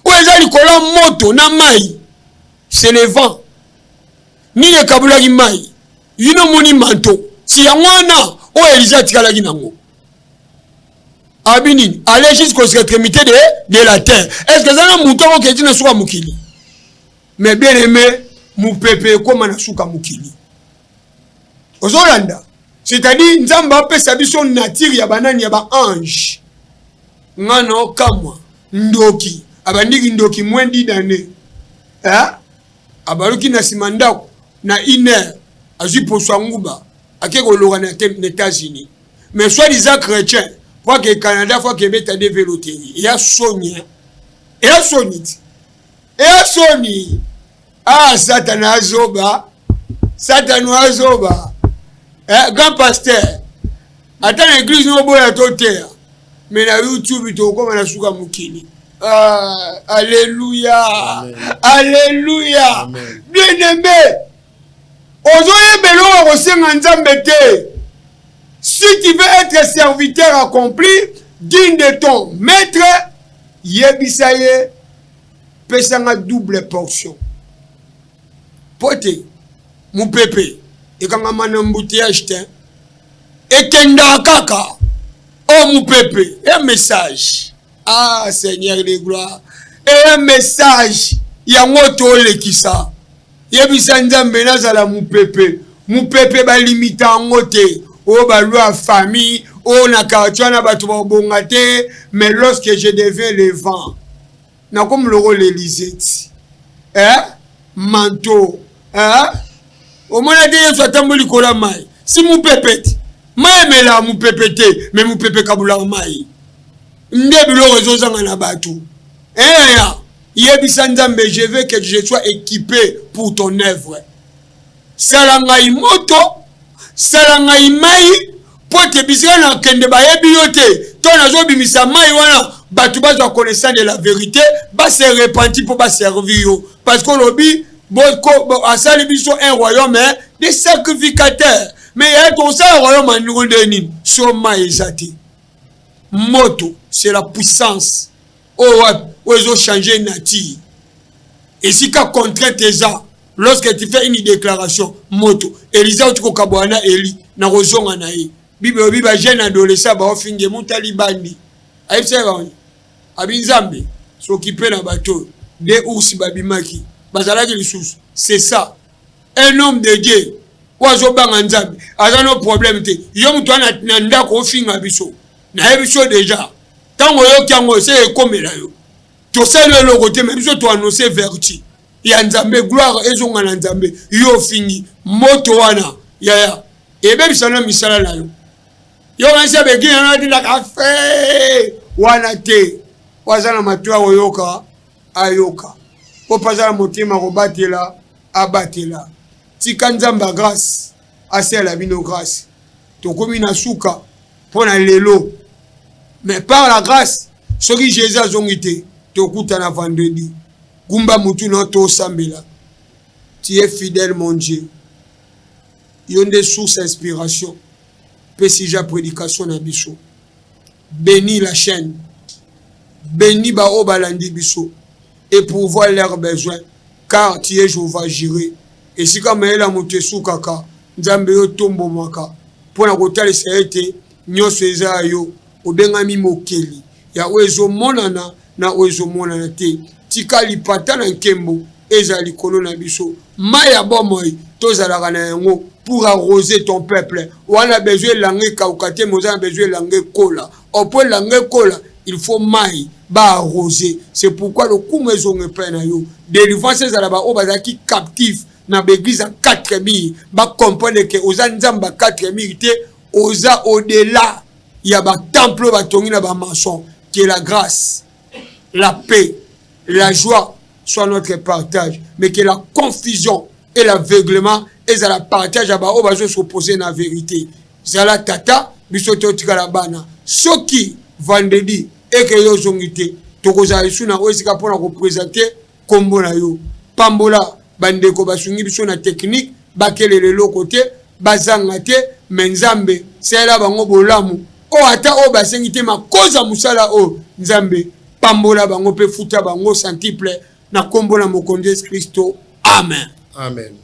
ou ezali kola moto na mai, c'est le vent. Ni le kabulaki mai, yino moni manto, si yangona, o Elisa tikalaki nango. abini aller jusqu'aux extrémités de la terre. Est-ce que ça na mouton qui dit na suka mukili? Mais bien aimé, mou pepe comme na suka mukili. Ozolanda, c'est-à-dire nzamba pe sabiso nature ya banani ya ba ange. Ngano kamwa ndoki abandiki ndoki mwendi dane. Abaluki na simandako na iner azi poswa nguba akeko loga na États-Unis. Mais soit disant chrétien, fois que Canada, fois que beta de véloterie, il y a Sonia, et a Sonit, et a Sony. Ah, Satan Zoba, grand pasteur. Attends l'église nous boit à terre. Mais na YouTube il comme na suka mukili. Ah, alléluia. Amen. Alléluia. Amen. Bien-aimé. Ozoye belo osenga nzambe te. Si tu veux être serviteur accompli, digne de ton maître, yebisaye pesanga double portion. Pote, mon pépé, et quand on a un embouteillage, et kenda kaka, oh mon pépé, un message. Ah, Seigneur de gloire, et un message, il y a un autre qui ça. Yebisa nzambe nazala mon pépé ba limita ngote. Oh, bah, loi famille, oh, na kartuana, bah, tu vas bongate, mais lorsque je deviens le vent, na comme le rôle Élysée, manteau, au moins, la dernière fois, t'as mouli kola maï, si mon pépette, maï, mais là, mon pépete, mais mon pépé kaboula maï, m'debi le réseau zangana batou, yebisanzambe, je veux que je sois équipé pour ton œuvre. Salangaï moto, salanga imai pote bisika na kende ba yebiyote to nazo bimisa mai wana batu bazwa connaissance de la vérité ba se repentir pour ba servir yo parce que lobi boko asali biso un royaume des sacrificateurs mais il y a tout ça royaume en ndeni so mai ezati moto c'est la puissance ozo changer nature et si ka contrainte eza. Lorsque tu fais une déclaration, moto, Elisa ou tu kabwana Eli, na rozonga na ye. Biba jeune adolescent ba ofinge mutali bandi. Aïseva abinzambe s'occuper na bateau des ours babimaki. Bazalaki lisusu. C'est ça. Un homme de Dieu. Wazo banga nzambe. Azano problème te. Yo mutu na ndako ofinga biso. Na biso déjà. Tango yo kyango c'est ekomela yo. To sele le côté mais biso to annoncer vertu. Ya nzambe gloire ezonga na nzambe yo fingi moto wana ya ebe bisana misala na yo yo wanse begi na dina kafe wana te wazana matwa oyoka ayoka po pazala motima ko batela abatela tika nzamba grâce asela bino grâce to komi na suka pona lelo mais par la grâce soki Jésus azongite to kuta na vendredi. Gumba mutu no to sambela. Tu es fidèle mon Dieu. Yon des sources d'inspiration. Pesija prédication na biso. Bénis la chaîne. Bénis ba obalandi biso. Et pour voir leurs besoins. Car tu es Jéhovah Jireh. Et si comme elle a monté sous kaka. Nzambe yo tombo maka. Pona kotale sa ete. Nyonso eza yo. Obengami mokeli. Ya oezo monana. Na oezo monana te. Tikali patana nkembo ezali kolo na biso maya bomoi tozalaka na yango pour arroser ton peuple on a besoin langue kaukate moza besoin langue kola opo langue kola il faut mai ba arroser c'est pourquoi le kumezonge pena yo délivrance ezalaba obazaki captif na l'église à 4000 ba comprendre que oza nzamba 4000 te oza au-delà ya ba temple ba tongi na ba maçon que la grâce la paix la joie soit notre partage, mais que la confusion et l'aveuglement et la partage à bao bazo s'opposer na vérité. Zala tata bisoto tikalabana. Soki vendredi et que yo zongite tokoza isu na osika pona ko présenter kombo na yo. Pambola bandeko basungi biso na technique bakelele lo côté bazanga te menzambe sela bango bolamu o ata o basengite makoza musala o nzambe pambola bango pe futa bango santiple na kombo na mokonzi Kristo. Amen. Amen.